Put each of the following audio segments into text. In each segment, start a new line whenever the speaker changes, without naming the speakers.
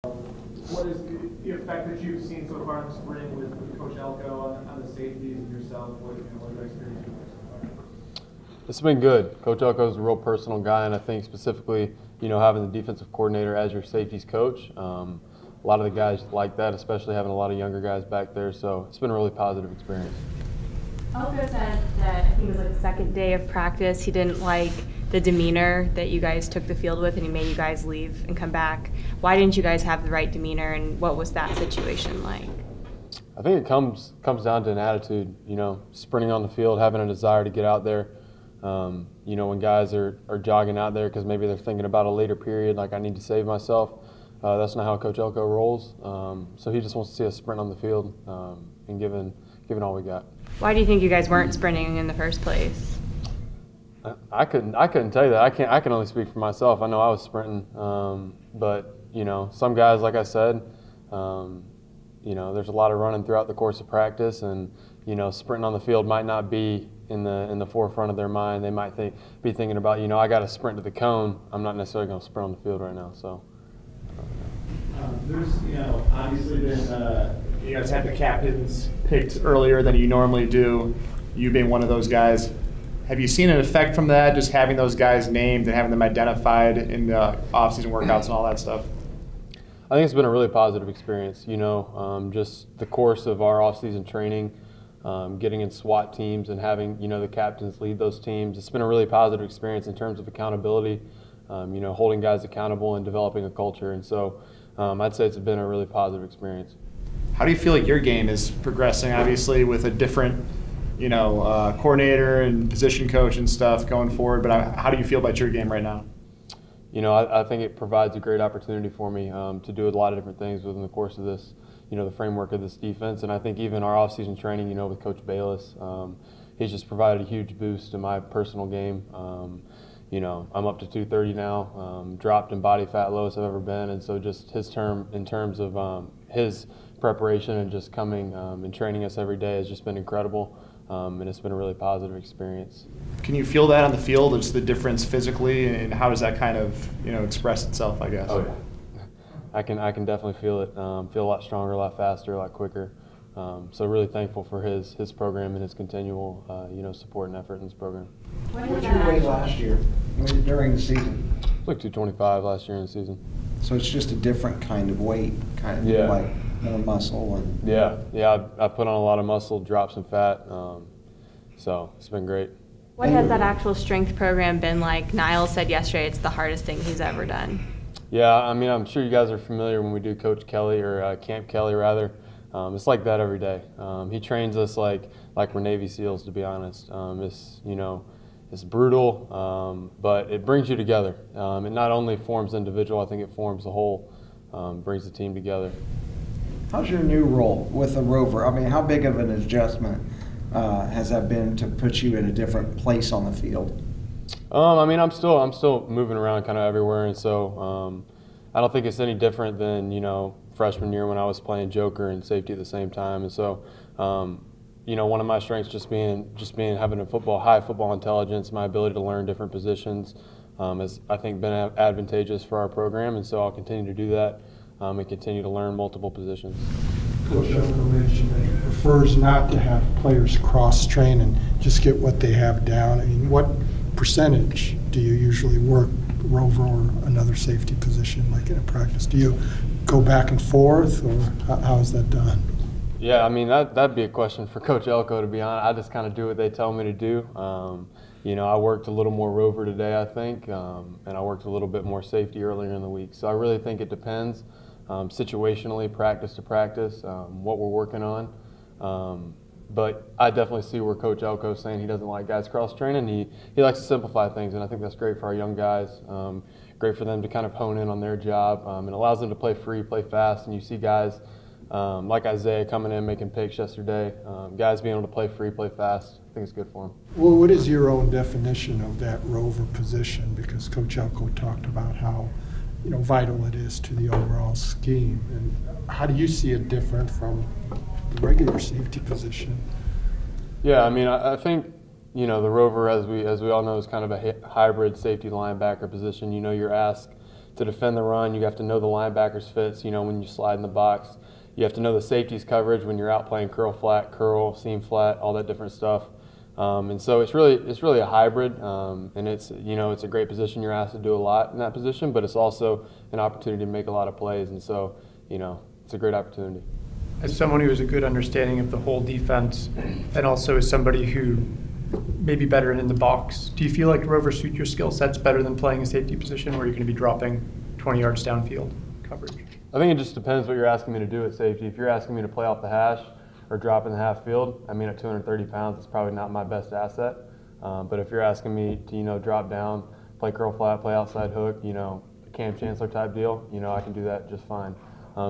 What is the effect that you've seen so far in the spring with Coach Elko on the safeties and yourself? What your experience been like so far?
It's been good. Coach Elko is a real personal guy, and I think specifically, having the defensive coordinator as your safeties coach, a lot of the guys like that, especially having a lot of younger guys back there. So it's been a really positive experience.
Elko said that I think it was like the second day of practice, he didn't like the demeanor that you guys took the field with, and he made you guys leave and come back. Why didn't you guys have the right demeanor, and what was that situation like?
I think it comes down to an attitude, sprinting on the field, having a desire to get out there. When guys are jogging out there because maybe they're thinking about a later period, like I need to save myself, that's not how Coach Elko rolls. So he just wants to see us sprint on the field and giving all we got.
Why do you think you guys weren't sprinting in the first place?
I couldn't tell you that. I can only speak for myself. I know I was sprinting, but some guys, like I said, there's a lot of running throughout the course of practice, and sprinting on the field might not be in the forefront of their mind. They might be thinking about, I got to sprint to the cone. I'm not necessarily going to sprint on the field right now. So
there's obviously been you guys had the captains picked earlier than you normally do. You being one of those guys. Have you seen an effect from that, just having those guys named and having them identified in the off-season workouts and all that stuff?
I think it's been a really positive experience. Just the course of our off-season training, getting in SWAT teams and having the captains lead those teams. It's been a really positive experience in terms of accountability. Holding guys accountable and developing a culture. And so I'd say it's been a really positive experience.
How do you feel like your game is progressing? Obviously, with a different coordinator and position coach and stuff going forward, but how do you feel about your game right now?
I think it provides a great opportunity for me to do a lot of different things within the course of this, the framework of this defense. And I think even our off-season training, with Coach Bayless, he's just provided a huge boost to my personal game. I'm up to 230 now, dropped in body fat, lowest I've ever been. And so just in terms of his preparation and just coming and training us every day has just been incredible. And it's been a really positive experience.
Can you feel that on the field? It's the difference physically, and how does that kind of express itself, I guess?
Oh yeah, I can definitely feel it. Feel a lot stronger, a lot faster, a lot quicker. So really thankful for his program and his continual support and effort in this program.
What did you weigh last year during the season?
It was like 225 last year in the season.
So it's just a different kind of weight,
Yeah.
like more muscle and.
Yeah. I put on a lot of muscle, dropped some fat. So it's been great.
What has that actual strength program been like? Niles said yesterday it's the hardest thing he's ever done.
Yeah, I'm sure you guys are familiar when we do Coach Kelly or Camp Kelly rather. It's like that every day. He trains us like we're Navy SEALs, to be honest. It's brutal, but it brings you together. It not only forms individual, I think it forms the whole, brings the team together.
How's your new role with the rover? I mean, how big of an adjustment has that been to put you in a different place on the field?
I'm still moving around kind of everywhere, and so I don't think it's any different than freshman year when I was playing joker and safety at the same time. And so one of my strengths just being having high football intelligence, my ability to learn different positions has I think been advantageous for our program, and so I'll continue to do that and continue to learn multiple positions.
Coach Elko mentioned that he prefers not to have players cross-train and just get what they have down. I mean, what percentage do you usually work rover or another safety position, like in a practice? Do you go back and forth, or how is that done?
Yeah, that'd be a question for Coach Elko, to be honest. I just kind of do what they tell me to do. I worked a little more rover today, I think, and I worked a little bit more safety earlier in the week. So I really think it depends. Situationally, practice to practice, what we're working on. But I definitely see where Coach Elko is saying he doesn't like guys cross-training. He likes to simplify things, and I think that's great for our young guys. Great for them to kind of hone in on their job. It allows them to play free, play fast, and you see guys like Isaiah coming in, making picks yesterday. Guys being able to play free, play fast, I think it's good for them.
Well, what is your own definition of that rover position? Because Coach Elko talked about how vital it is to the overall scheme. And how do you see it different from the regular safety position?
Yeah, I think the rover, as we all know, is kind of a hybrid safety linebacker position. You're asked to defend the run. You have to know the linebackers fits, you know, when you slide in the box. You have to know the safeties coverage when you're out playing curl flat, curl, seam flat, all that different stuff. And so it's really a hybrid, and it's, you know, it's a great position. You're asked to do a lot in that position, but it's also an opportunity to make a lot of plays. And so, you know, it's a great opportunity.
As someone who has a good understanding of the whole defense, and also as somebody who may be better in the box, do you feel like rover suit your skill sets better than playing a safety position where you're going to be dropping 20 yards downfield coverage?
I think it just depends what you're asking me to do at safety. If you're asking me to play off the hash or drop in the half field, I mean, at 230 pounds, it's probably not my best asset. But if you're asking me to, you know, drop down, play curl flat, play outside hook, you know, Cam Chancellor type deal, you know, I can do that just fine.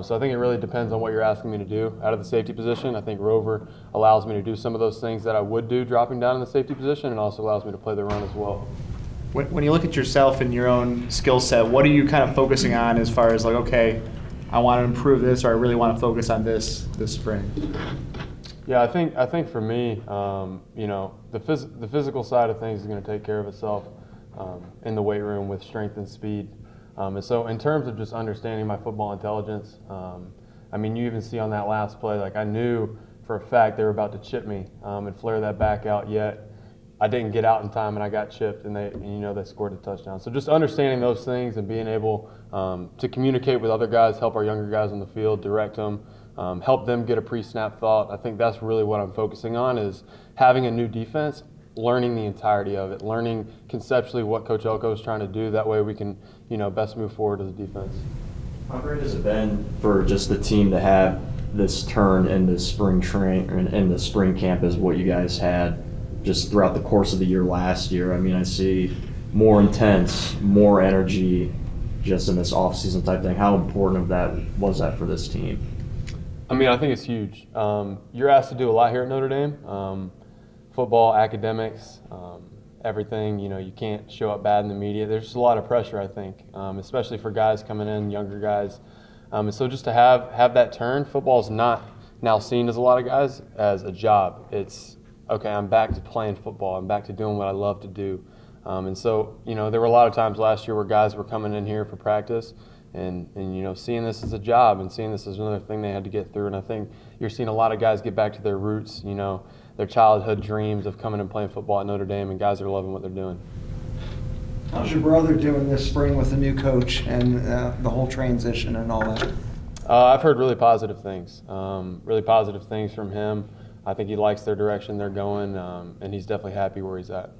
So I think it really depends on what you're asking me to do out of the safety position. I think rover allows me to do some of those things that I would do dropping down in the safety position, and also allows me to play the run as well.
When you look at yourself and your own skill set, what are you kind of focusing on as far as like, okay, I want to improve this, or I really want to focus on this spring?
Yeah, I think for me, you know, the physical side of things is going to take care of itself in the weight room with strength and speed. And so in terms of just understanding my football intelligence, I mean, you even see on that last play, like I knew for a fact they were about to chip me and flare that back out, yet I didn't get out in time and I got chipped, and you know, they scored a touchdown. So just understanding those things and being able to communicate with other guys, help our younger guys on the field, direct them, help them get a pre-snap thought. I think that's really what I'm focusing on, is having a new defense, learning the entirety of it, learning conceptually what Coach Elko is trying to do. That way we can, you know, best move forward as a defense.
How great has it been for just the team to have this turn in the spring in the spring camp as what you guys had just throughout the course of the year last year? I mean, I see more intense, more energy just in this off-season type thing. How important was that for this team?
I mean, I think it's huge. You're asked to do a lot here at Notre Dame. Football, academics, everything. You know, you can't show up bad in the media. There's just a lot of pressure, I think, especially for guys coming in, younger guys. And so just to have that turn, football's not now seen as a lot of guys as a job. It's, okay, I'm back to playing football. I'm back to doing what I love to do. And so, you know, there were a lot of times last year where guys were coming in here for practice and you know, seeing this as a job and seeing this as another thing they had to get through. And I think you're seeing a lot of guys get back to their roots, you know, their childhood dreams of coming and playing football at Notre Dame, and guys are loving what they're doing.
How's your brother doing this spring with the new coach and the whole transition and all that?
I've heard really positive things from him. I think he likes their direction they're going, and he's definitely happy where he's at.